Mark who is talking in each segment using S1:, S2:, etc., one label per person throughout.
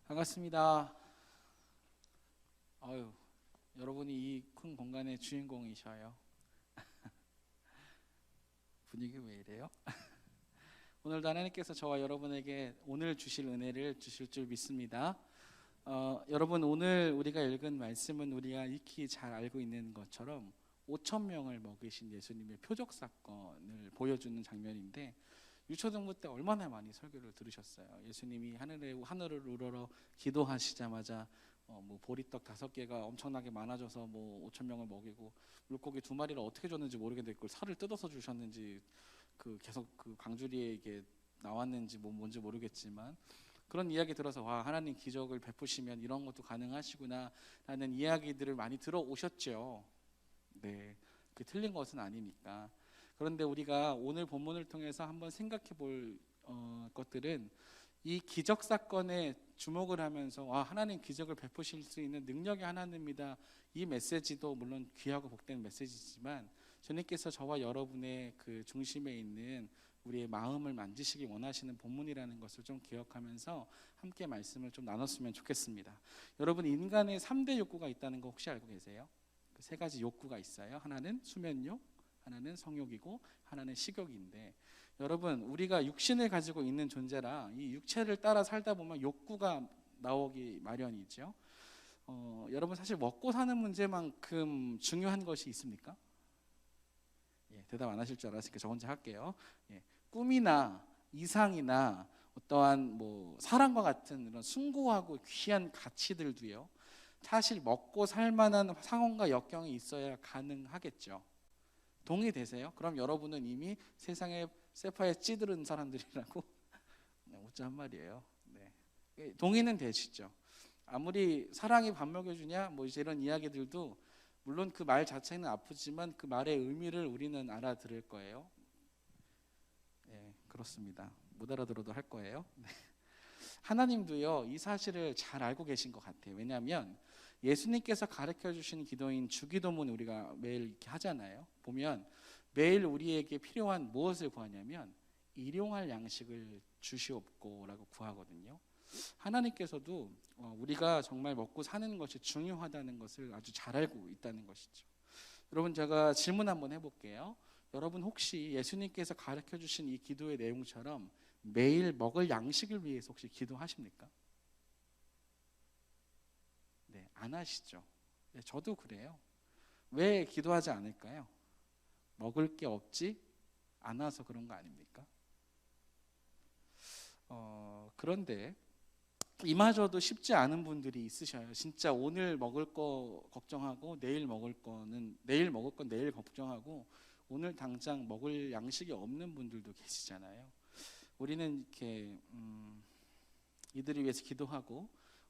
S1: 반갑습니다. 여러분이 이 큰 공간의 주인공이셔요. 분위기 왜 이래요? 오늘도 하나님께서 저와 여러분에게 오늘 주실 은혜를 주실 줄 믿습니다. 여러분, 오늘 우리가 읽은 말씀은 우리가 익히 잘 알고 있는 것처럼 5천 명을 먹이신 예수님의 표적 사건을 보여주는 장면인데, 유초등부 때 얼마나 많이 설교를 들으셨어요. 예수님이 하늘을 우러러 기도하시자마자 보리떡 5개가 엄청나게 많아져서 5천 명을 먹이고, 물고기 2마리를 어떻게 줬는지 모르겠는데 그걸 살을 뜯어서 주셨는지 계속 광주리에 이게 나왔는지 뭔지 모르겠지만, 그런 이야기 들어서 와, 하나님 기적을 베푸시면 이런 것도 가능하시구나 라는 이야기들을 많이 들어오셨죠. 네, 그 틀린 것은 아니니까. 그런데 우리가 오늘 본문을 통해서 한번 생각해 볼 것들은, 이 기적 사건에 주목을 하면서 하나님 기적을 베푸실 수 있는 능력의 하나님입니다, 이 메시지도 물론 귀하고 복된 메시지지만, 주님께서 저와 여러분의 그 중심에 있는 우리의 마음을 만지시기 원하시는 본문이라는 것을 좀 기억하면서 함께 말씀을 좀 나눴으면 좋겠습니다. 여러분, 인간의 3대 욕구가 있다는 거 혹시 알고 계세요? 그 3가지 욕구가 있어요. 하나는 수면욕, 하나는 성욕이고, 하나는 식욕인데, 여러분, 우리가 육신을 가지고 있는 존재라 이 육체를 따라 살다 보면 욕구가 나오기 마련이죠. 여러분, 사실 먹고 사는 문제만큼 중요한 것이 있습니까? 대답 안 하실 줄 알았으니까 저 혼자 할게요. 꿈이나 이상이나 어떠한 사랑과 같은 이런 숭고하고 귀한 가치들도요, 사실 먹고 살 만한 상황과 역경이 있어야 가능하겠죠. 동의되세요? 그럼 여러분은 이미 세상에 세파에 찌들은 사람들이라고 웃자 한 말이에요. 네. 동의는 되시죠? 아무리 사랑이 밥 먹여주냐 이제 이런 이야기들도, 물론 그 말 자체는 아프지만 그 말의 의미를 우리는 알아들을 거예요. 네, 그렇습니다. 못 알아들어도 할 거예요. 네. 하나님도요, 이 사실을 잘 알고 계신 것 같아요. 왜냐하면 예수님께서 가르쳐 주신 기도인 주기도문 우리가 매일 이렇게 하잖아요. 보면 매일 우리에게 필요한 무엇을 구하냐면 일용할 양식을 주시옵고라고 구하거든요. 하나님께서도 우리가 정말 먹고 사는 것이 중요하다는 것을 아주 잘 알고 있다는 것이죠. 여러분, 제가 질문 한번 해볼게요. 여러분, 혹시 예수님께서 가르쳐 주신 이 기도의 내용처럼 매일 먹을 양식을 위해서 혹시 기도하십니까? 네, 안 하시죠. 네, 저도 그래요. 왜 기도하지 않을까요? 먹을 게 없지 않아서 그런 거 아닙니까? 그런데 이마저도 쉽지 않은 분들이 있으셔요. 진짜 오늘 먹을 거 걱정하고 내일 먹을 건 내일 걱정하고, 오늘 당장 먹을 양식이 없는 분들도 계시잖아요. 우리는 이렇게 이들을 위해서 기도하고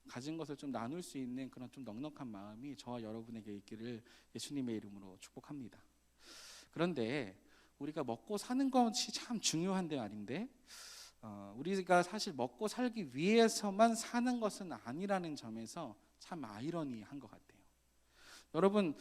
S1: 가진 것을 좀 나눌 수 있는 그런 좀 넉넉한 마음이 저와 여러분에게 있기를 예수님의 이름으로 축복합니다. 그런데 우리가 먹고 사는 것이 참 중요한데 말인데, 우리가 사실 먹고 살기 위해서만 사는 것은 아니라는 점에서 참 아이러니한 것 같아요. 여러분,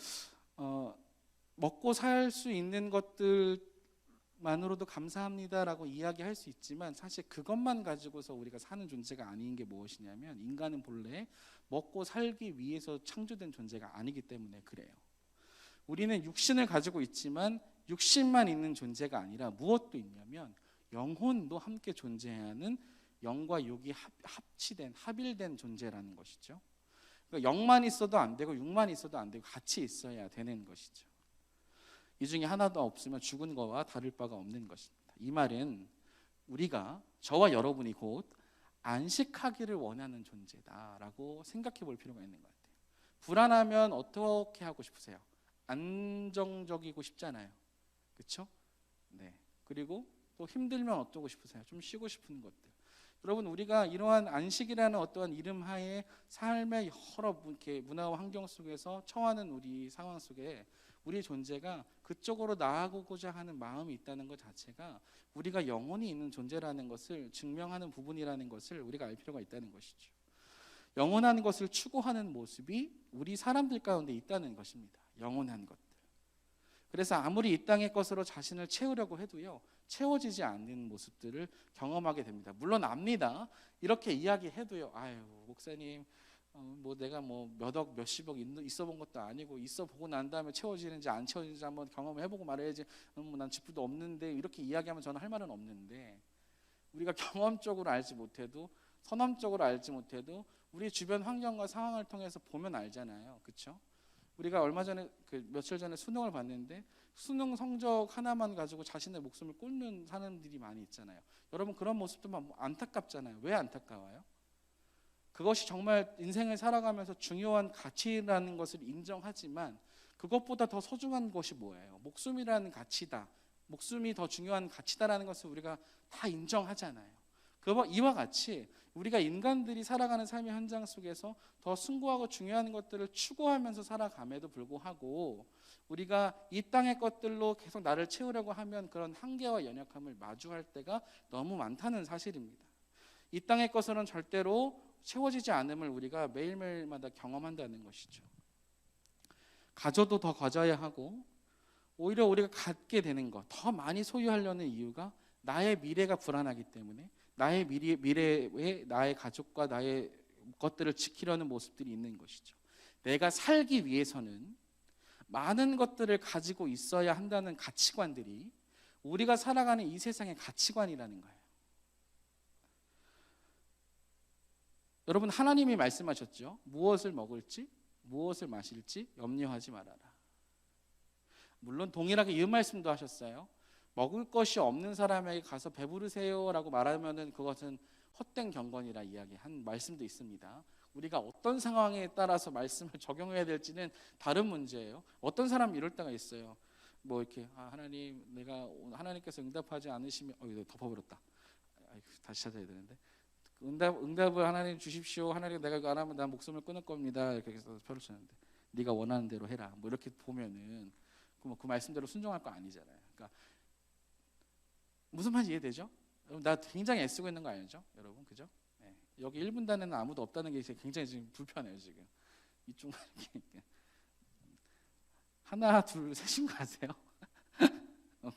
S1: 먹고 살 수 있는 것들만으로도 감사합니다라고 이야기할 수 있지만, 사실 그것만 가지고서 우리가 사는 존재가 아닌 게 무엇이냐면, 인간은 본래 먹고 살기 위해서 창조된 존재가 아니기 때문에 그래요. 우리는 육신을 가지고 있지만 육신만 있는 존재가 아니라 무엇도 있냐면 영혼도 함께 존재하는, 영과 육이 합일된 존재라는 것이죠. 그러니까 영만 있어도 안 되고 육만 있어도 안 되고 같이 있어야 되는 것이죠. 이 중에 하나도 없으면 죽은 거와 다를 바가 없는 것입니다. 이 말은 우리가, 저와 여러분이 곧 안식하기를 원하는 존재다라고 생각해 볼 필요가 있는 것 같아요. 불안하면 어떻게 하고 싶으세요? 안정적이고 싶잖아요. 그렇죠? 네. 그리고 또 힘들면 어떠고 싶으세요? 좀 쉬고 싶은 것들. 여러분, 우리가 이러한 안식이라는 어떠한 이름 하에 삶의 여러 이렇게 문화와 환경 속에서 처하는 우리 상황 속에 우리 존재가 그쪽으로 나아가고자 하는 마음이 있다는 것 자체가 우리가 영혼이 있는 존재라는 것을 증명하는 부분이라는 것을 우리가 알 필요가 있다는 것이죠. 영원한 것을 추구하는 모습이 우리 사람들 가운데 있다는 것입니다. 영원한 것들. 그래서 아무리 이 땅의 것으로 자신을 채우려고 해도요, 채워지지 않는 모습들을 경험하게 됩니다. 물론 압니다. 이렇게 이야기해도요. 아유 목사님 뭐 내가 뭐 몇억 몇십억 있어 본 것도 아니고 있어 보고 난 다음에 채워지는지 안 채워지는지 한번 경험해 보고 말해야지. 난 지푸도 없는데 이렇게 이야기하면 저는 할 말은 없는데, 우리가 경험적으로 알지 못해도 선험적으로 알지 못해도 우리 주변 환경과 상황을 통해서 보면 알잖아요. 그렇죠? 우리가 얼마 전에 며칠 전에 수능을 봤는데 수능 성적 하나만 가지고 자신의 목숨을 끊는 사람들이 많이 있잖아요. 여러분 그런 모습도 안타깝잖아요. 왜 안타까워요? 그것이 정말 인생을 살아가면서 중요한 가치라는 것을 인정하지만 그것보다 더 소중한 것이 뭐예요? 목숨이라는 가치다. 목숨이 더 중요한 가치다라는 것을 우리가 다 인정하잖아요. 이와 같이 우리가 인간들이 살아가는 삶의 현장 속에서 더 숭고하고 중요한 것들을 추구하면서 살아감에도 불구하고 우리가 이 땅의 것들로 계속 나를 채우려고 하면 그런 한계와 연약함을 마주할 때가 너무 많다는 사실입니다. 이 땅의 것은 절대로 채워지지 않음을 우리가 매일매일마다 경험한다는 것이죠. 가져도 더 가져야 하고 오히려 우리가 갖게 되는 것, 더 많이 소유하려는 이유가 나의 미래가 불안하기 때문에 나의 미래에 나의 가족과 나의 것들을 지키려는 모습들이 있는 것이죠. 내가 살기 위해서는 많은 것들을 가지고 있어야 한다는 가치관들이 우리가 살아가는 이 세상의 가치관이라는 거예요. 여러분 하나님이 말씀하셨죠. 무엇을 먹을지 무엇을 마실지 염려하지 말아라. 물론 동일하게 이 말씀도 하셨어요. 먹을 것이 없는 사람에게 가서 배부르세요라고 말하면은 그것은 헛된 경건이라 이야기한 말씀도 있습니다. 우리가 어떤 상황에 따라서 말씀을 적용해야 될지는 다른 문제예요. 어떤 사람이 이럴 때가 있어요. 뭐 이렇게 하나님 내가 하나님께서 응답하지 않으시면 이거 덮어버렸다. 다시 찾아야 되는데 응답을 하나님 주십시오. 하나님 내가 이거 안 하면 난 목숨을 끊을 겁니다. 이렇게 해서 표를 쓰는데 네가 원하는 대로 해라. 뭐 이렇게 보면은 그 말씀대로 순종할 거 아니잖아요. 그러니까 무슨 말인지 이해되죠? 여러분 나 굉장히 애쓰고 있는 거 알죠? 여러분 그죠? 네. 여기 1분단에는 아무도 없다는 게 굉장히 지금 불편해요 지금. 이쪽 하나 둘 셋인 거 아세요?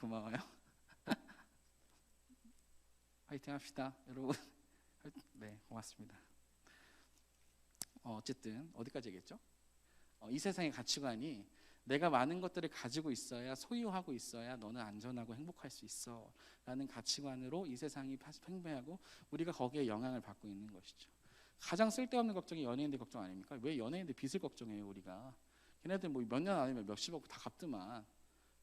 S1: 고마워요. 화이팅 합시다 여러분. 네 고맙습니다. 어쨌든 어디까지 얘기했죠? 이 세상의 가치관이 내가 많은 것들을 가지고 있어야 소유하고 있어야 너는 안전하고 행복할 수 있어 라는 가치관으로 이 세상이 팽배하고 우리가 거기에 영향을 받고 있는 것이죠. 가장 쓸데없는 걱정이 연예인들 걱정 아닙니까? 왜 연예인들 빚을 걱정해요 우리가? 걔네들 뭐 몇 년 아니면 몇십억 다 갚더만.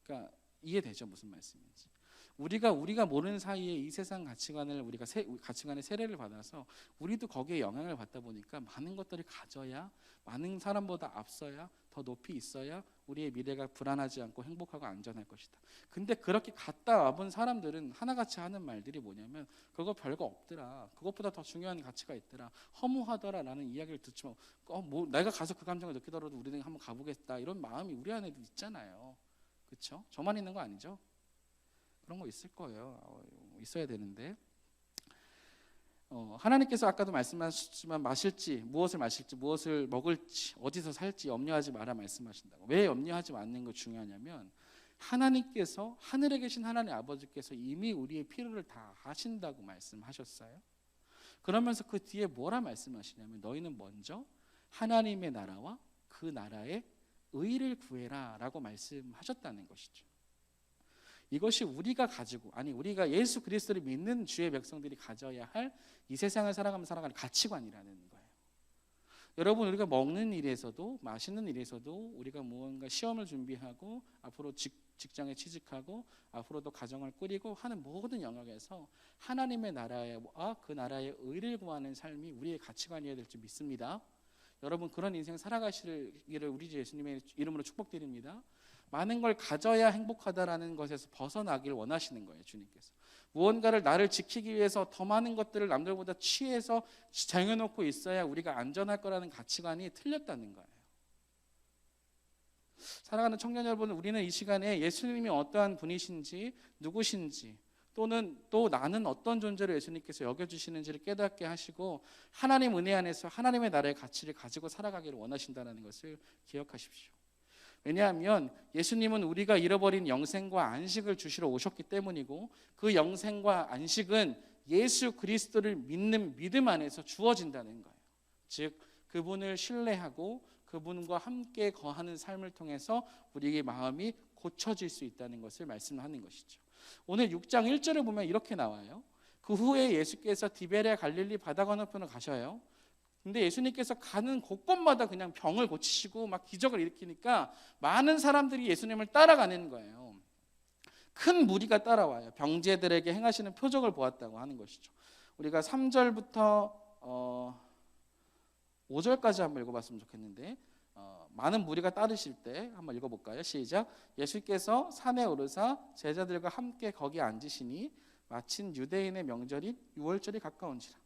S1: 그러니까 이해되죠 무슨 말씀인지. 우리가 모르는 사이에 이 세상 가치관을 우리가 가치관의 세례를 받아서 우리도 거기에 영향을 받다 보니까 많은 것들을 가져야 많은 사람보다 앞서야 더 높이 있어야 우리의 미래가 불안하지 않고 행복하고 안전할 것이다. 근데 그렇게 갔다 와본 사람들은 하나같이 하는 말들이 뭐냐면 그거 별거 없더라. 그것보다 더 중요한 가치가 있더라. 허무하더라라는 이야기를 듣지만 뭐 내가 가서 그 감정을 느끼더라도 우리는 한번 가보겠다 이런 마음이 우리 안에도 있잖아요. 그렇죠? 저만 있는 거 아니죠? 그런 거 있을 거예요. 있어야 되는데 하나님께서 아까도 말씀하셨지만 무엇을 마실지 무엇을 먹을지 어디서 살지 염려하지 마라 말씀하신다고. 왜 염려하지 않는 거 중요하냐면 하나님께서 하늘에 계신 하나님 아버지께서 이미 우리의 필요를 다 하신다고 말씀하셨어요. 그러면서 그 뒤에 뭐라 말씀하시냐면 너희는 먼저 하나님의 나라와 그 나라의 의를 구해라 라고 말씀하셨다는 것이죠. 이것이 우리가 우리가 예수 그리스도를 믿는 주의 백성들이 가져야 할 이 세상을 살아가면서 살아가는 가치관이라는 거예요. 여러분 우리가 먹는 일에서도 마시는 일에서도 우리가 무언가 시험을 준비하고 앞으로 직장에 취직하고 앞으로도 가정을 꾸리고 하는 모든 영역에서 하나님의 나라와 그 나라의 의를 구하는 삶이 우리의 가치관이어야 될 줄 믿습니다. 여러분 그런 인생 살아가시기를 우리 주 예수님의 이름으로 축복드립니다. 많은 걸 가져야 행복하다라는 것에서 벗어나길 원하시는 거예요. 주님께서 무언가를 나를 지키기 위해서 더 많은 것들을 남들보다 취해서 쟁여놓고 있어야 우리가 안전할 거라는 가치관이 틀렸다는 거예요. 사랑하는 청년 여러분, 우리는 이 시간에 예수님이 어떠한 분이신지 누구신지 또는 또 나는 어떤 존재로 예수님께서 여겨주시는지를 깨닫게 하시고 하나님 은혜 안에서 하나님의 나라의 가치를 가지고 살아가기를 원하신다는 것을 기억하십시오. 왜냐하면 예수님은 우리가 잃어버린 영생과 안식을 주시러 오셨기 때문이고, 그 영생과 안식은 예수 그리스도를 믿는 믿음 안에서 주어진다는 거예요. 즉 그분을 신뢰하고 그분과 함께 거하는 삶을 통해서 우리의 마음이 고쳐질 수 있다는 것을 말씀하는 것이죠. 오늘 6장 1절을 보면 이렇게 나와요. 그 후에 예수께서 디베랴 갈릴리 바다 건너편으로 가셔요. 근데 예수님께서 가는 곳곳마다 그냥 병을 고치시고 막 기적을 일으키니까 많은 사람들이 예수님을 따라가는 거예요. 큰 무리가 따라와요. 병제들에게 행하시는 표적을 보았다고 하는 것이죠. 우리가 3절부터 5절까지 한번 읽어봤으면 좋겠는데, 많은 무리가 따르실 때 한번 읽어볼까요? 시작. 예수께서 산에 오르사 제자들과 함께 거기 앉으시니 마침 유대인의 명절인 유월절이 가까운지라.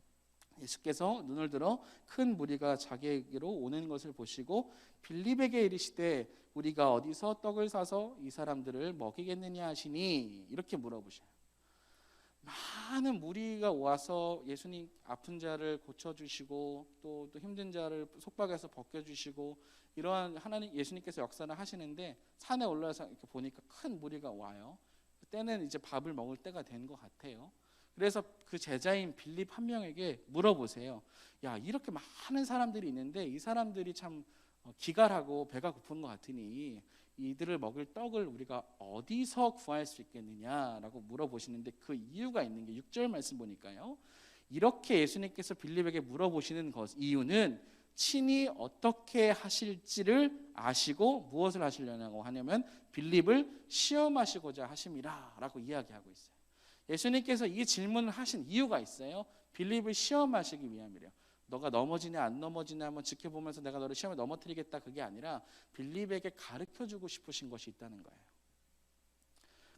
S1: 예수께서 눈을 들어 큰 무리가 자기에게로 오는 것을 보시고 빌립에게 이르시되 우리가 어디서 떡을 사서 이 사람들을 먹이겠느냐 하시니, 이렇게 물어보셔요. 많은 무리가 와서 예수님 아픈 자를 고쳐주시고 또 힘든 자를 속박에서 벗겨주시고, 이러한 하나님 예수님께서 역사를 하시는데 산에 올라서 이렇게 보니까 큰 무리가 와요. 그때는 이제 밥을 먹을 때가 된 것 같아요. 그래서 그 제자인 빌립 한 명에게 물어보세요. 야, 이렇게 많은 사람들이 있는데 이 사람들이 참 기갈하고 배가 고픈 것 같으니 이들을 먹을 떡을 우리가 어디서 구할 수 있겠느냐라고 물어보시는데, 그 이유가 있는 게 6절 말씀 보니까요. 이렇게 예수님께서 빌립에게 물어보시는 이유는 친히 어떻게 하실지를 아시고 무엇을 하시려고 하냐면 빌립을 시험하시고자 하심이라 라고 이야기하고 있어요. 예수님께서 이 질문을 하신 이유가 있어요. 빌립을 시험하시기 위함이래요. 너가 넘어지냐 안 넘어지냐 한번 지켜보면서 내가 너를 시험에 넘어뜨리겠다, 그게 아니라 빌립에게 가르쳐주고 싶으신 것이 있다는 거예요.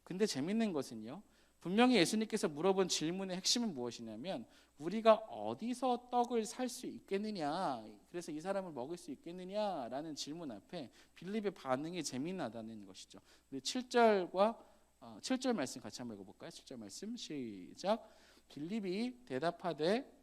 S1: 근데 재밌는 것은요, 분명히 예수님께서 물어본 질문의 핵심은 무엇이냐면 우리가 어디서 떡을 살 수 있겠느냐, 그래서 이 사람을 먹을 수 있겠느냐라는 질문 앞에 빌립의 반응이 재미나다는 것이죠. 7절 말씀 같이 한번 읽어볼까요? 7절 말씀 시작. 빌립이 대답하되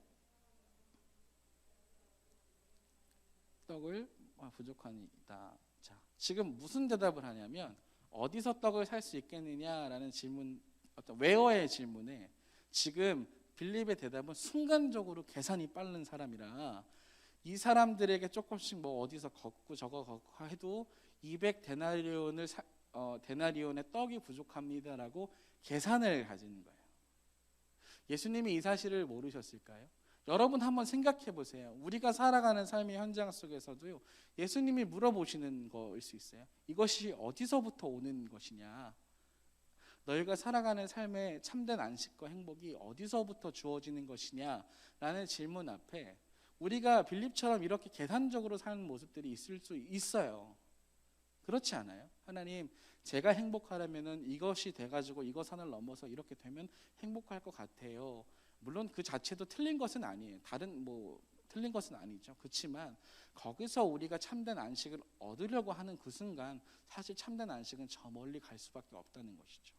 S1: 떡을 부족하니이다. 자, 지금 무슨 대답을 하냐면 어디서 떡을 살 수 있겠느냐라는 질문, 어떤 웨어의 질문에 지금 빌립의 대답은 순간적으로 계산이 빠른 사람이라 이 사람들에게 조금씩 뭐 어디서 걷고 저거 걷고 해도 200데나리온을 데나리온의 떡이 부족합니다라고 계산을 가지는 거예요. 예수님이 이 사실을 모르셨을까요? 여러분 한번 생각해 보세요. 우리가 살아가는 삶의 현장 속에서도요, 예수님이 물어보시는 거일 수 있어요. 이것이 어디서부터 오는 것이냐? 너희가 살아가는 삶의 참된 안식과 행복이 어디서부터 주어지는 것이냐라는 질문 앞에 우리가 빌립처럼 이렇게 계산적으로 사는 모습들이 있을 수 있어요. 그렇지 않아요? 하나님, 제가 행복하려면은 이것이 돼가지고 이거 산을 넘어서 이렇게 되면 행복할 것 같아요. 물론 그 자체도 틀린 것은 아니에요. 틀린 것은 아니죠. 그렇지만 거기서 우리가 참된 안식을 얻으려고 하는 그 순간 사실 참된 안식은 저 멀리 갈 수밖에 없다는 것이죠.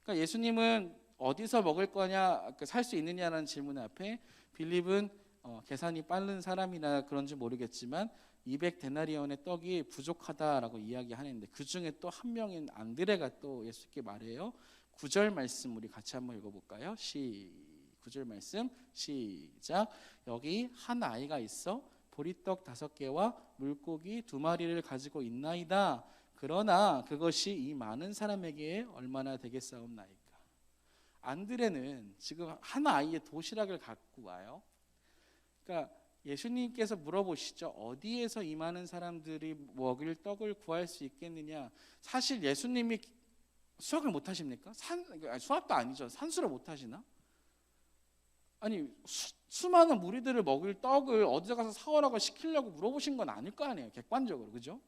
S1: 그러니까 예수님은 어디서 먹을 거냐, 살 수 있느냐라는 질문 앞에 빌립은 계산이 빠른 사람이나 그런지 모르겠지만 200데나리온의 떡이 부족하다라고 이야기하는데, 그 중에 또 한 명인 안드레가 또 예수께 말해요. 9절 말씀 우리 같이 한번 읽어볼까요? 9절 말씀 시작. 여기 한 아이가 있어 보리떡 5개와 물고기 2마리를 가지고 있나이다. 그러나 그것이 이 많은 사람에게 얼마나 되겠사옵나이까. 안드레는 지금 한 아이의 도시락을 갖고 와요. 그러니까 예수님께서 물어보시죠. 어디에서 이 많은 사람들이 먹을 떡을 구할 수 있겠느냐. 사실 예수님이 수학을 못 하십니까? 수학도 아니죠. 산수를 못 하시나? 아니 수많은 무리들을 먹을 떡을 어디 가서 사오라고 시키려고 물어보신 건 아닐 거 아니에요. 객관적으로. 그죠?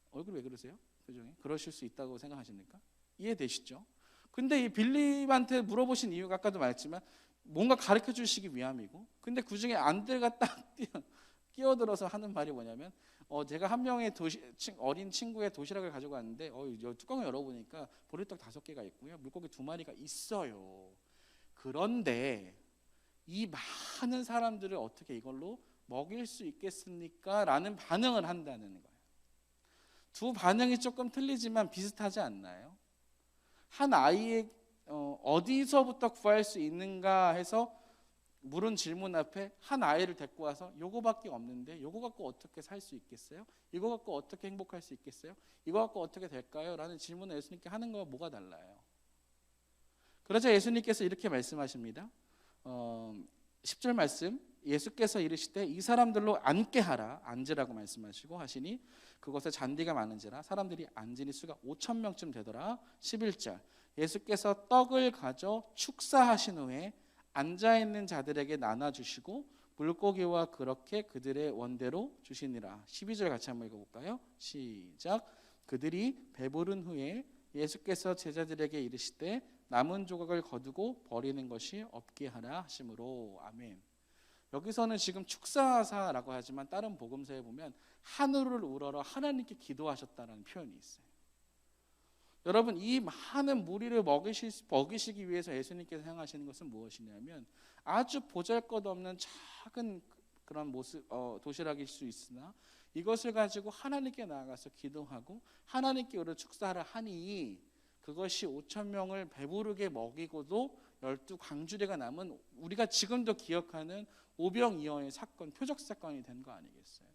S1: 얼굴 왜 그러세요? 표정이? 그러실 수 있다고 생각하십니까? 이해되시죠? 근데 이 빌립한테 물어보신 이유가 아까도 말했지만 뭔가 가르쳐 주시기 위함이고, 근데 그중에 안드레가 딱 끼어들어서 하는 말이 뭐냐면 제가 한 명의 어린 친구의 도시락을 가지고 왔는데 뚜껑을 열어보니까 보리떡 5개가 있고요, 물고기 2마리가 있어요. 그런데 이 많은 사람들을 어떻게 이걸로 먹일 수 있겠습니까? 라는 반응을 한다는 거예요. 두 반응이 조금 틀리지만 비슷하지 않나요? 한 아이의 어디서부터 구할 수 있는가 해서 물은 질문 앞에 한 아이를 데리고 와서 요거밖에 없는데 요거 갖고 어떻게 살 수 있겠어요? 이거 갖고 어떻게 행복할 수 있겠어요? 이거 갖고 어떻게 될까요? 라는 질문을 예수님께 하는 거와 뭐가 달라요? 그러자 예수님께서 이렇게 말씀하십니다. 10절 말씀, 예수께서 이르시되 이 사람들로 앉게 하라. 앉으라고 말씀하시고 하시니 그곳에 잔디가 많은지라 사람들이 앉으니 수가 5,000명쯤 되더라. 11절, 예수께서 떡을 가져 축사하신 후에 앉아있는 자들에게 나눠주시고 물고기와 그렇게 그들의 원대로 주시니라. 12절 같이 한번 읽어볼까요? 시작. 그들이 배부른 후에 예수께서 제자들에게 이르시되 남은 조각을 거두고 버리는 것이 없게 하라 하심으로. 아멘. 여기서는 지금 축사하사라고 하지만 다른 복음서에 보면 하늘을 우러러 하나님께 기도하셨다는 표현이 있어요. 여러분, 이 많은 무리를 먹이시기 위해서 예수님께서 행하시는 것은 무엇이냐면 아주 보잘것없는 작은 그런 도시락일 수 있으나 이것을 가지고 하나님께 나아가서 기도하고 하나님께 우리를 축사하라 하니 그것이 5,000명을 배부르게 먹이고도 12광주리가 남은 우리가 지금도 기억하는 오병이어의 사건, 표적 사건이 된 거 아니겠어요?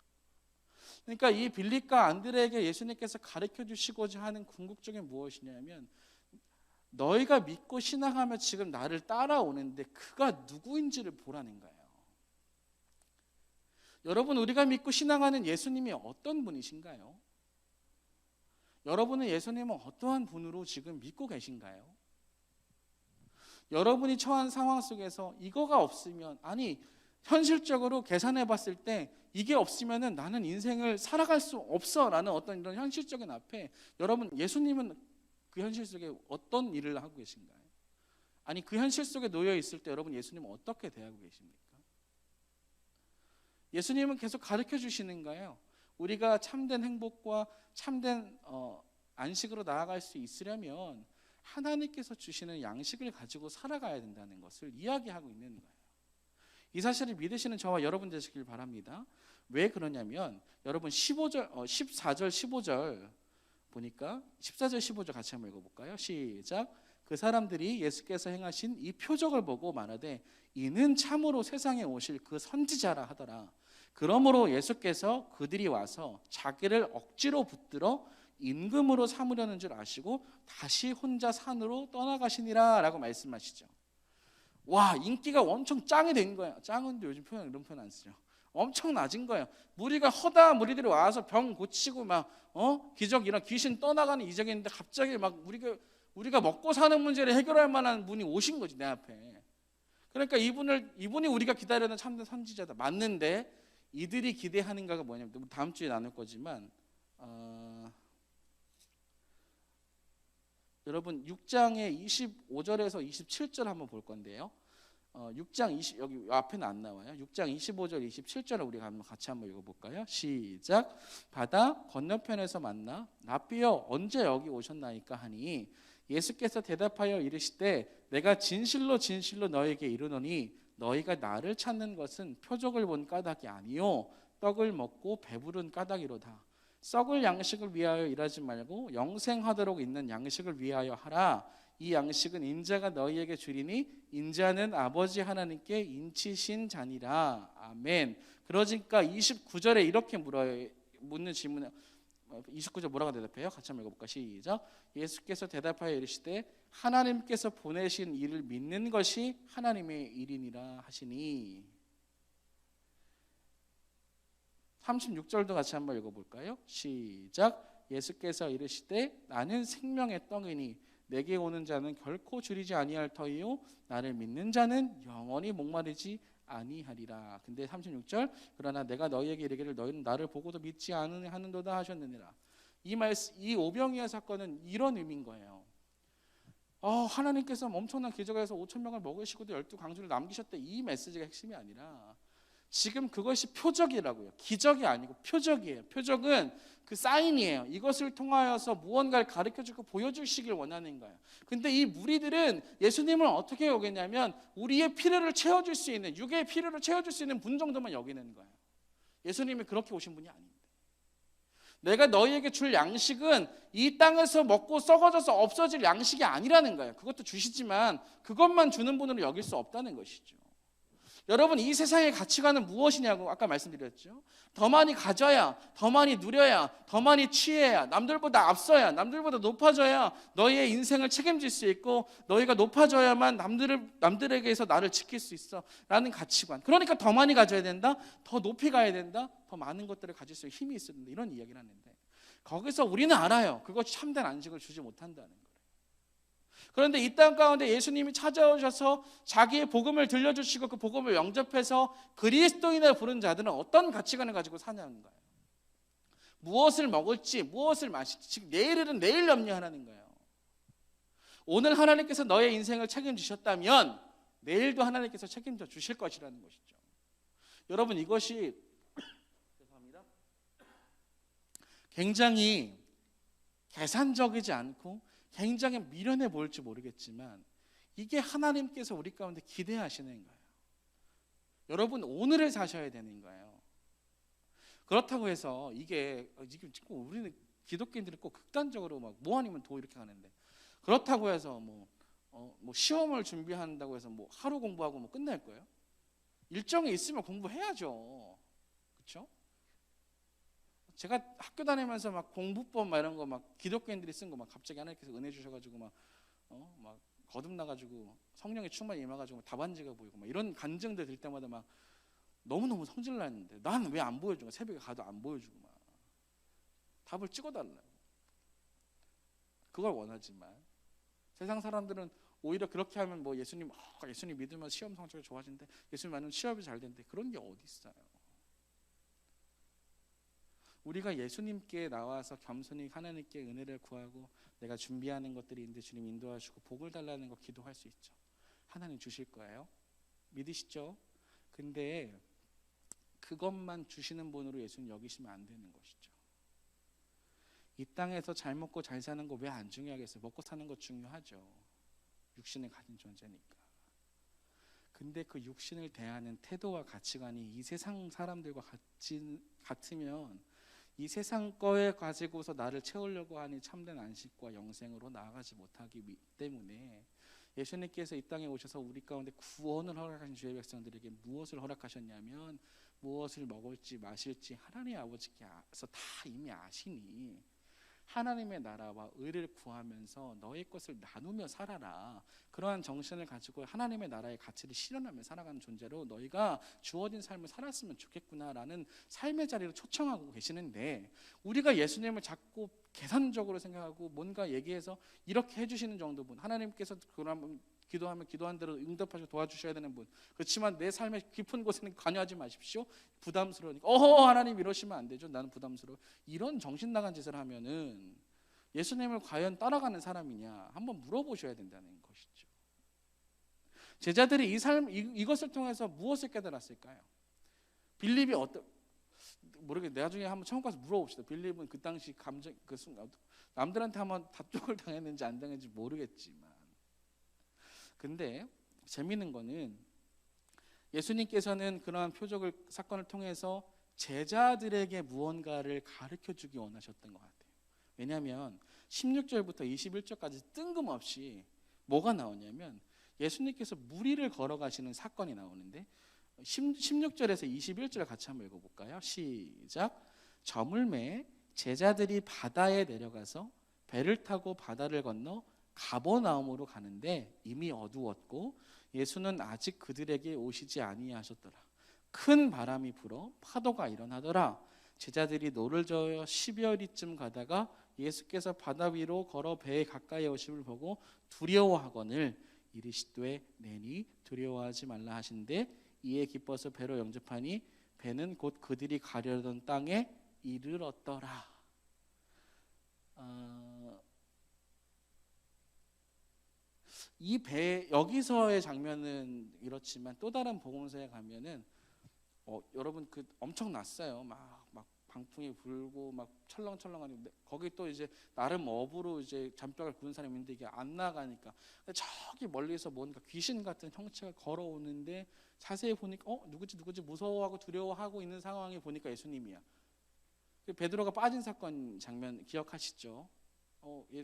S1: 그러니까 이 빌립과 안드레에게 예수님께서 가르쳐 주시고자 하는 궁극적인 무엇이냐면 너희가 믿고 신앙하며 지금 나를 따라오는데 그가 누구인지를 보라는 거예요. 여러분, 우리가 믿고 신앙하는 예수님이 어떤 분이신가요? 여러분은 예수님은 어떠한 분으로 지금 믿고 계신가요? 여러분이 처한 상황 속에서 이거가 없으면, 아니 현실적으로 계산해 봤을 때 이게 없으면은 나는 인생을 살아갈 수 없어 라는 어떤 이런 현실적인 앞에 여러분, 예수님은 그 현실 속에 어떤 일을 하고 계신가요? 아니 그 현실 속에 놓여 있을 때 여러분, 예수님은 어떻게 대하고 계십니까? 예수님은 계속 가르쳐 주시는 거예요. 우리가 참된 행복과 참된 안식으로 나아갈 수 있으려면 하나님께서 주시는 양식을 가지고 살아가야 된다는 것을 이야기하고 있는 거예요. 이 사실을 믿으시는 저와 여러분 되시길 바랍니다. 왜 그러냐면 여러분 14절 15절 보니까 14절 15절 같이 한번 읽어볼까요? 시작. 그 사람들이 예수께서 행하신 이 표적을 보고 말하되 이는 참으로 세상에 오실 그 선지자라 하더라. 그러므로 예수께서 그들이 와서 자기를 억지로 붙들어 임금으로 삼으려는 줄 아시고 다시 혼자 산으로 떠나가시니라 라고 말씀하시죠. 와, 인기가 엄청 짱이 된 거예요. 짱은 요즘 표현 이런 표현 안 쓰죠. 엄청 낮은 거예요. 무리가 허다 무리들이 와서 병 고치고 막 기적 이런 귀신 떠나가는 이적이 있는데 갑자기 막 우리가 먹고 사는 문제를 해결할 만한 분이 오신 거지 내 앞에. 그러니까 이분이 우리가 기다리는 참된 선지자다. 맞는데 이들이 기대하는가가 뭐냐면 다음 주에 나눌 거지만 여러분 6장의 25절에서 27절 한번 볼 건데요. 6장 20 여기 앞에는 안 나와요. 6장 25절 27절을 우리가 같이 한번 읽어볼까요? 시작. 바다 건너편에서 만나 랍비여 언제 여기 오셨나이까 하니 예수께서 대답하여 이르시되 내가 진실로 진실로 너에게 이르노니 너희가 나를 찾는 것은 표적을 본 까닭이 아니요 떡을 먹고 배부른 까닭이로다. 썩을 양식을 위하여 일하지 말고 영생하도록 있는 양식을 위하여 하라. 이 양식은 인자가 너희에게 주리니 인자는 아버지 하나님께 인치신 자니라. 아멘. 그러니까 29절에 이렇게 묻는 질문에 29절 뭐라고 대답해요? 같이 한번 읽어볼까? 시작. 예수께서 대답하여 이르시되 하나님께서 보내신 이를 믿는 것이 하나님의 일이니라 하시니. 36절도 같이 한번 읽어볼까요? 시작. 예수께서 이르시되 나는 생명의 떡이니 내게 오는 자는 결코 줄이지 아니할 터이요 나를 믿는 자는 영원히 목마르지 아니하리라. 근데 36절 그러나 내가 너희에게 이르기를 너희는 나를 보고도 믿지 않으느니라 하셨느니라. 이 오병이어 사건은 이런 의미인 거예요. 하나님께서 엄청난 기적에서 5,000명을 먹으시고도 12광주를 남기셨대. 이 메시지가 핵심이 아니라 지금 그것이 표적이라고요. 기적이 아니고 표적이에요. 표적은 그 사인이에요. 이것을 통하여서 무언가를 가르쳐주고 보여주시길 원하는 거예요. 근데 이 무리들은 예수님을 어떻게 여기냐면 우리의 필요를 채워줄 수 있는, 육의 필요를 채워줄 수 있는 분 정도만 여기는 거예요. 예수님이 그렇게 오신 분이 아닌데. 내가 너희에게 줄 양식은 이 땅에서 먹고 썩어져서 없어질 양식이 아니라는 거예요. 그것도 주시지만 그것만 주는 분으로 여길 수 없다는 것이죠. 여러분, 이 세상의 가치관은 무엇이냐고 아까 말씀드렸죠. 더 많이 가져야, 더 많이 누려야, 더 많이 취해야, 남들보다 앞서야, 남들보다 높아져야 너희의 인생을 책임질 수 있고, 너희가 높아져야만 남들에게서 나를 지킬 수 있어 라는 가치관. 그러니까 더 많이 가져야 된다, 더 높이 가야 된다, 더 많은 것들을 가질 수 있는 힘이 있어야 된다, 이런 이야기를 하는데, 거기서 우리는 알아요. 그것이 참된 안식을 주지 못한다는 거예요. 그런데 이 땅 가운데 예수님이 찾아오셔서 자기의 복음을 들려주시고 그 복음을 영접해서 그리스도인을 부른 자들은 어떤 가치관을 가지고 사냐는 거예요. 무엇을 먹을지, 무엇을 마실지, 내일은 내일 염려하라는 거예요. 오늘 하나님께서 너의 인생을 책임지셨다면 내일도 하나님께서 책임져 주실 것이라는 것이죠. 여러분, 이것이 죄송합니다. 굉장히 계산적이지 않고 굉장히 미련해 보일지 모르겠지만 이게 하나님께서 우리 가운데 기대하시는 거예요. 여러분, 오늘을 사셔야 되는 거예요. 그렇다고 해서 이게 지금 우리는 기독교인들은 꼭 극단적으로 막 뭐 아니면 도 이렇게 하는데, 그렇다고 해서 뭐 시험을 준비한다고 해서 뭐 하루 공부하고 뭐 끝날 거예요? 일정이 있으면 공부해야죠. 그렇죠? 제가 학교 다니면서 막 공부법 막 이런 거 막 기독교인들이 쓴 거 막 갑자기 하나님께서 은혜 주셔가지고 막 거듭나가지고 성령의 충만이 임해가지고 답안지가 보이고 막 이런 간증들 들 때마다 막 너무너무 성질 났는데, 난 왜 안 보여주고, 새벽에 가도 안 보여주고 막 답을 찍어달라고. 그걸 원하지만 세상 사람들은 오히려 그렇게 하면 뭐 예수님 믿으면 시험 성적이 좋아진대, 예수님 만나면 취업이 잘 된대, 그런 게 어디 있어요. 우리가 예수님께 나와서 겸손히 하나님께 은혜를 구하고 내가 준비하는 것들이 있는데 주님 인도하시고 복을 달라는 거 기도할 수 있죠. 하나님 주실 거예요. 믿으시죠? 근데 그것만 주시는 분으로 예수님 여기시면 안 되는 것이죠. 이 땅에서 잘 먹고 잘 사는 거 왜 안 중요하겠어요? 먹고 사는 거 중요하죠. 육신을 가진 존재니까. 근데 그 육신을 대하는 태도와 가치관이 이 세상 사람들과 같으면 이 세상 거에 가지고서 나를 채우려고 하니 참된 안식과 영생으로 나아가지 못하기 때문에 예수님께서 이 땅에 오셔서 우리 가운데 구원을 허락하신 주의 백성들에게 무엇을 허락하셨냐면, 무엇을 먹을지 마실지 하나님 아버지께서 다 이미 아시니 하나님의 나라와 의를 구하면서 너의 것을 나누며 살아라, 그러한 정신을 가지고 하나님의 나라의 가치를 실현하며 살아가는 존재로 너희가 주어진 삶을 살았으면 좋겠구나라는 삶의 자리로 초청하고 계시는데, 우리가 예수님을 자꾸 계산적으로 생각하고 뭔가 얘기해서 이렇게 해주시는 정도분, 하나님께서 그러면 기도하면 기도한 대로 응답하시고 도와주셔야 되는 분, 그렇지만 내 삶의 깊은 곳에는 관여하지 마십시오. 부담스러우니까 하나님 이러시면 안 되죠, 나는 부담스러워, 이런 정신 나간 짓을 하면은 예수님을 과연 따라가는 사람이냐 한번 물어보셔야 된다는 것이죠. 제자들이 이것을 통해서 무엇을 깨달았을까요? 빌립이 모르겠, 나중에 한번 처음 가서 물어봅시다. 빌립은 그 당시 감정, 그 순간 남들한테 한번 답촉을 당했는지 안 당했는지 모르겠지만, 근데 재미있는 거는 예수님께서는 그러한 표적을 사건을 통해서 제자들에게 무언가를 가르쳐주기 원하셨던 것 같아요. 왜냐하면 16절부터 21절까지 뜬금없이 뭐가 나오냐면 예수님께서 무리를 걸어가시는 사건이 나오는데, 16절에서 21절 같이 한번 읽어볼까요? 시작. 저물매 제자들이 바다에 내려가서 배를 타고 바다를 건너 가버나움으로 가는데 이미 어두웠고 예수는 아직 그들에게 오시지 아니하셨더라. 큰 바람이 불어 파도가 일어나더라. 제자들이 노를 저어 12여리쯤 가다가 예수께서 바다 위로 걸어 배에 가까이 오심을 보고 두려워하거늘 이르시되 내니 두려워하지 말라 하신대, 이에 기뻐서 배로 영접하니 배는 곧 그들이 가려던 땅에 이르렀더라. 이 배 여기서의 장면은 이렇지만 또 다른 복음서에 가면은 여러분 그 엄청 났어요. 막 방풍이 불고 막 철렁철렁하는데 거기 또 이제 나름 업으로 이제 잔뼈를 부는 사람이 있는데 이게 안 나가니까 저기 멀리서 뭔가 귀신 같은 형체가 걸어오는데 자세히 보니까 누구지 무서워하고 두려워하고 있는 상황에 보니까 예수님이야. 그 베드로가 빠진 사건 장면 기억하시죠?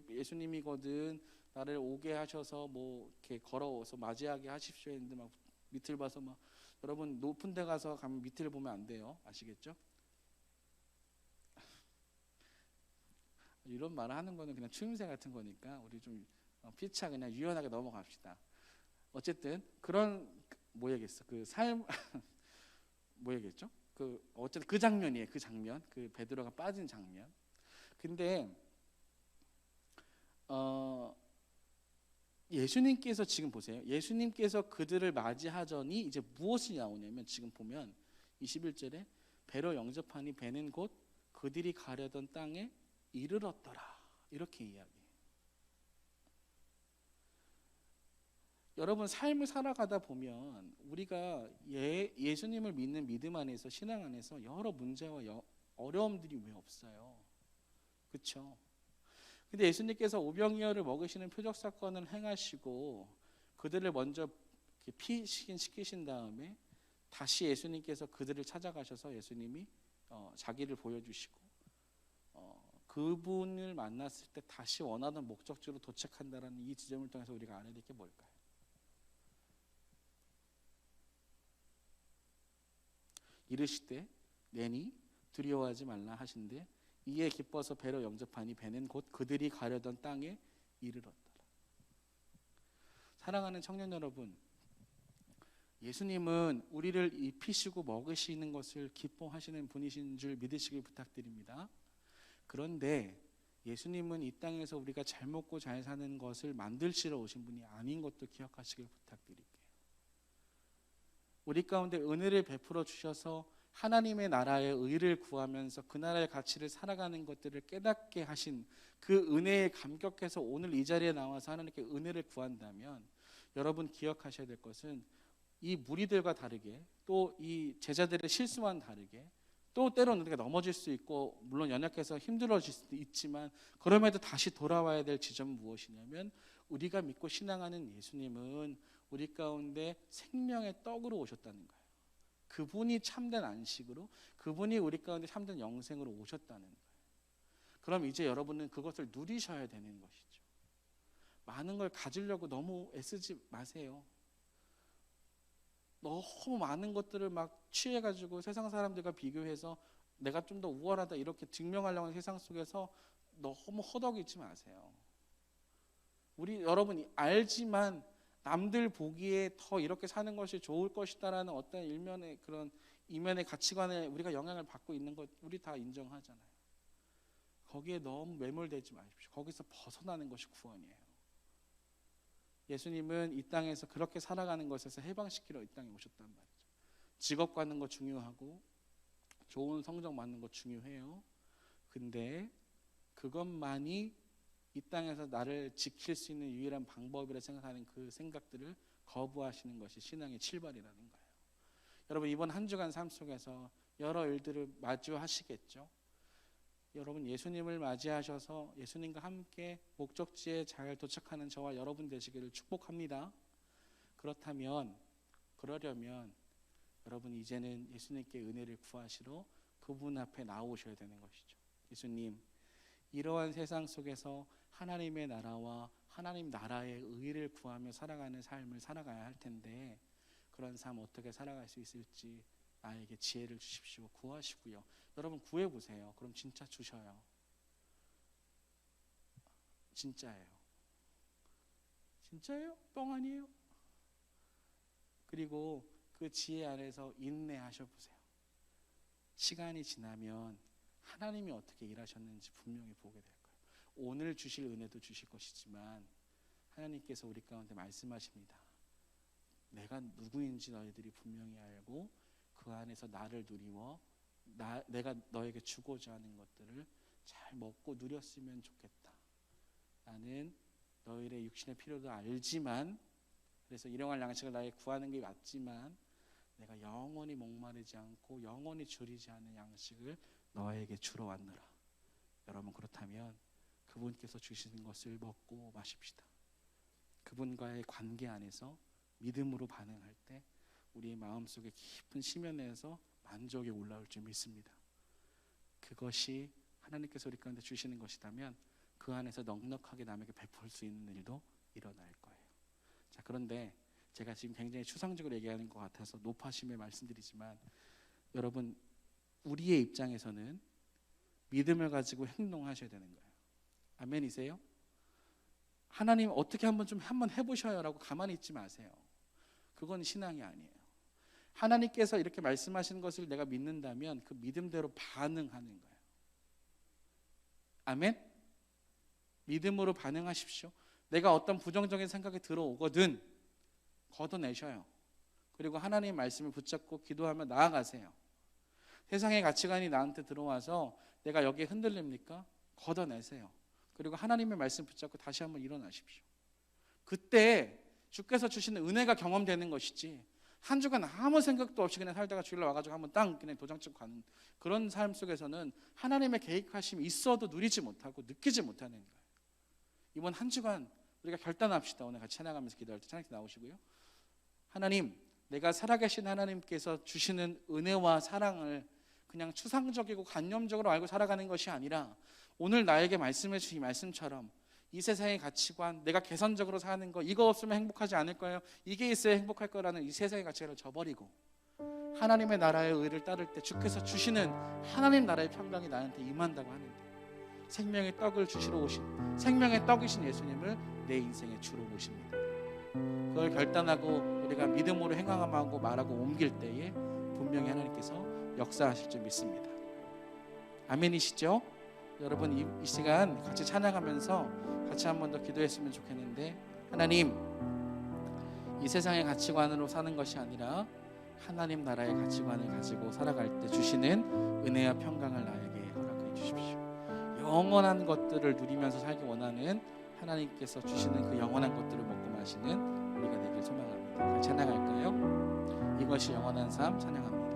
S1: 예수님이거든 나를 오게 하셔서 뭐 이렇게 걸어서 맞이하게 하십시오 했는데 막 밑을 봐서 막 여러분 높은 데 가서 가면 밑을 보면 안 돼요. 아시겠죠? 이런 말을 하는 거는 그냥 추임새 같은 거니까 우리 좀 피차 그냥 유연하게 넘어갑시다. 어쨌든 그런 뭐 얘기했어? 그 삶 뭐 얘기했죠? 그 어쨌든 그 장면이에요. 그 장면, 그 베드로가 빠진 장면. 근데 예수님께서 지금 보세요. 예수님께서 그들을 맞이하더니 이제 무엇이 나오냐면 지금 보면 21절에 배로 영접하니 배는 곧 그들이 가려던 땅에 이르렀더라. 이렇게 이야기해요. 여러분 삶을 살아가다 보면 우리가 예수님을 믿는 믿음 안에서 신앙 안에서 여러 문제와 어려움들이 왜 없어요? 그렇죠? 근데 예수님께서 오병이어를 먹이시는 표적 사건을 행하시고 그들을 먼저 피신시키신 다음에 다시 예수님께서 그들을 찾아가셔서 예수님이 자기를 보여주시고 그분을 만났을 때 다시 원하던 목적지로 도착한다라는 이 지점을 통해서 우리가 알아야 될 게 뭘까요? 이르시되 내니 두려워하지 말라 하신대 이에 기뻐서 배로 영접하니 배는 곧 그들이 가려던 땅에 이르렀더라. 사랑하는 청년 여러분, 예수님은 우리를 입히시고 먹으시는 것을 기뻐하시는 분이신 줄 믿으시길 부탁드립니다. 그런데 예수님은 이 땅에서 우리가 잘 먹고 잘 사는 것을 만드시러 오신 분이 아닌 것도 기억하시길 부탁드릴게요. 우리 가운데 은혜를 베풀어 주셔서 하나님의 나라의 의를 구하면서 그 나라의 가치를 살아가는 것들을 깨닫게 하신 그 은혜에 감격해서 오늘 이 자리에 나와서 하나님께 은혜를 구한다면 여러분 기억하셔야 될 것은 이 무리들과 다르게 또 이 제자들의 실수와는 다르게 또 때로는 우리가 넘어질 수 있고 물론 연약해서 힘들어질 수도 있지만 그럼에도 다시 돌아와야 될 지점은 무엇이냐면 우리가 믿고 신앙하는 예수님은 우리 가운데 생명의 떡으로 오셨다는 거예요. 그분이 참된 안식으로 그분이 우리 가운데 참된 영생으로 오셨다는 거예요. 그럼 이제 여러분은 그것을 누리셔야 되는 것이죠. 많은 걸 가지려고 너무 애쓰지 마세요. 너무 많은 것들을 막 취해가지고 세상 사람들과 비교해서 내가 좀 더 우월하다 이렇게 증명하려고 하는 세상 속에서 너무 허덕이지 마세요. 우리 여러분이 알지만 남들 보기에 더 이렇게 사는 것이 좋을 것이다라는 어떤 일면의 그런 이면의 가치관에 우리가 영향을 받고 있는 것 우리 다 인정하잖아요. 거기에 너무 매몰되지 마십시오. 거기서 벗어나는 것이 구원이에요. 예수님은 이 땅에서 그렇게 살아가는 것에서 해방시키러 이 땅에 오셨단 말이죠. 직업 갖는 거 중요하고 좋은 성적 받는 거 중요해요. 근데 그것만이 이 땅에서 나를 지킬 수 있는 유일한 방법이라 생각하는 그 생각들을 거부하시는 것이 신앙의 출발이라는 거예요. 여러분 이번 한 주간 삶 속에서 여러 일들을 마주하시겠죠. 여러분 예수님을 맞이하셔서 예수님과 함께 목적지에 잘 도착하는 저와 여러분 되시기를 축복합니다. 그러려면 여러분 이제는 예수님께 은혜를 구하시러 그분 앞에 나오셔야 되는 것이죠. 예수님, 이러한 세상 속에서 하나님의 나라와 하나님 나라의 의를 구하며 살아가는 삶을 살아가야 할 텐데 그런 삶 어떻게 살아갈 수 있을지 나에게 지혜를 주십시오. 구하시고요. 여러분 구해보세요. 그럼 진짜 주셔요. 진짜예요. 진짜예요? 뻥 아니에요? 그리고 그 지혜 안에서 인내하셔보세요. 시간이 지나면 하나님이 어떻게 일하셨는지 분명히 보게 될 거예요. 오늘 주실 은혜도 주실 것이지만 하나님께서 우리 가운데 말씀하십니다. 내가 누구인지 너희들이 분명히 알고 그 안에서 나를 누리워 내가 너에게 주고자 하는 것들을 잘 먹고 누렸으면 좋겠다. 나는 너희의 육신의 필요도 알지만 그래서 일용할 양식을 나에게 구하는 게 맞지만 내가 영원히 목마르지 않고 영원히 줄이지 않는 양식을 너에게 주러 왔노라. 여러분 그렇다면 그분께서 주시는 것을 먹고 마십시다. 그분과의 관계 안에서 믿음으로 반응할 때 우리의 마음속에 깊은 심연에서 만족이 올라올 줄 믿습니다. 그것이 하나님께서 우리 가운데 주시는 것이라면 그 안에서 넉넉하게 남에게 베풀 수 있는 일도 일어날 거예요. 자, 그런데 제가 지금 굉장히 추상적으로 얘기하는 것 같아서 높아심에 말씀드리지만, 여러분, 우리의 입장에서는 믿음을 가지고 행동하셔야 되는 거예요. 아멘이세요? 하나님 어떻게 한번 해보셔요 라고 가만히 있지 마세요. 그건 신앙이 아니에요. 하나님께서 이렇게 말씀하시는 것을 내가 믿는다면 그 믿음대로 반응하는 거예요. 아멘? 믿음으로 반응하십시오. 내가 어떤 부정적인 생각이 들어오거든 걷어내셔요. 그리고 하나님의 말씀을 붙잡고 기도하며 나아가세요. 세상의 가치관이 나한테 들어와서 내가 여기에 흔들립니까? 걷어내세요. 그리고 하나님의 말씀 붙잡고 다시 한번 일어나십시오. 그때 주께서 주시는 은혜가 경험되는 것이지, 한 주간 아무 생각도 없이 그냥 살다가 주일날 와가지고 한번 땅 그냥 도장 찍고 가는 그런 삶 속에서는 하나님의 계획하심이 있어도 누리지 못하고 느끼지 못하는 거예요. 이번 한 주간 우리가 결단합시다. 오늘 같이 찬양하면서 기도할 때 찬양팀 나오시고요. 하나님, 내가 살아계신 하나님께서 주시는 은혜와 사랑을 그냥 추상적이고 관념적으로 알고 살아가는 것이 아니라, 오늘 나에게 말씀해 주신 말씀처럼 이 세상의 가치관, 내가 개선적으로 사는 거, 이거 없으면 행복하지 않을 거예요, 이게 있어야 행복할 거라는 이 세상의 가치관을 저버리고 하나님의 나라의 의를 따를 때 주께서 주시는 하나님 나라의 평강이 나한테 임한다고 하는데, 생명의 떡을 주시러 오신, 생명의 떡이신 예수님을 내 인생의 주로 모십니다. 그걸 결단하고 우리가 믿음으로 행함하고 말하고 옮길 때에 분명히 하나님께서 역사하실 줄 믿습니다. 아멘이시죠? 여러분, 이 시간 같이 찬양하면서 같이 한 번 더 기도했으면 좋겠는데, 하나님, 이 세상의 가치관으로 사는 것이 아니라 하나님 나라의 가치관을 가지고 살아갈 때 주시는 은혜와 평강을 나에게 허락해 주십시오. 영원한 것들을 누리면서 살기 원하는 하나님께서 주시는 그 영원한 것들을 먹고 마시는 우리가 되길 소망합니다. 같이 찬양할까요? 이것이 영원한 삶 찬양합니다.